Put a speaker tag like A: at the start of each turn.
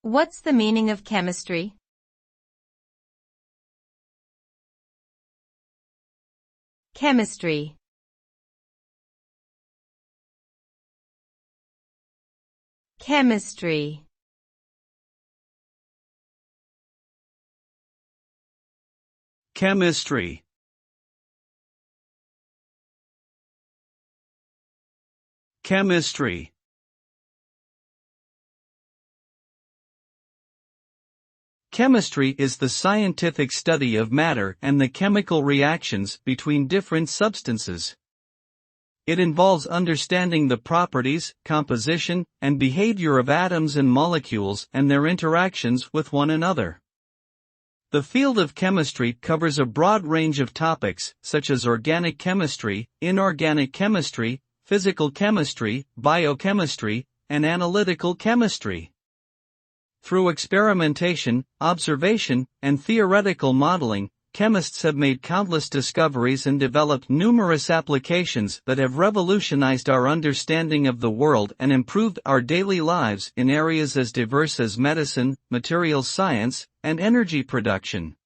A: What's the meaning of chemistry? Chemistry. Chemistry.
B: Chemistry. Chemistry. Chemistry is the scientific study of matter and the chemical reactions between different substances. It involves understanding the properties, composition, and behavior of atoms and molecules and their interactions with one another. The field of chemistry covers a broad range of topics, such as organic chemistry, inorganic chemistry, physical chemistry, biochemistry, and analytical chemistry. Through experimentation, observation, and theoretical modeling, chemists have made countless discoveries and developed numerous applications that have revolutionized our understanding of the world and improved our daily lives in areas as diverse as medicine, materials science, and energy production.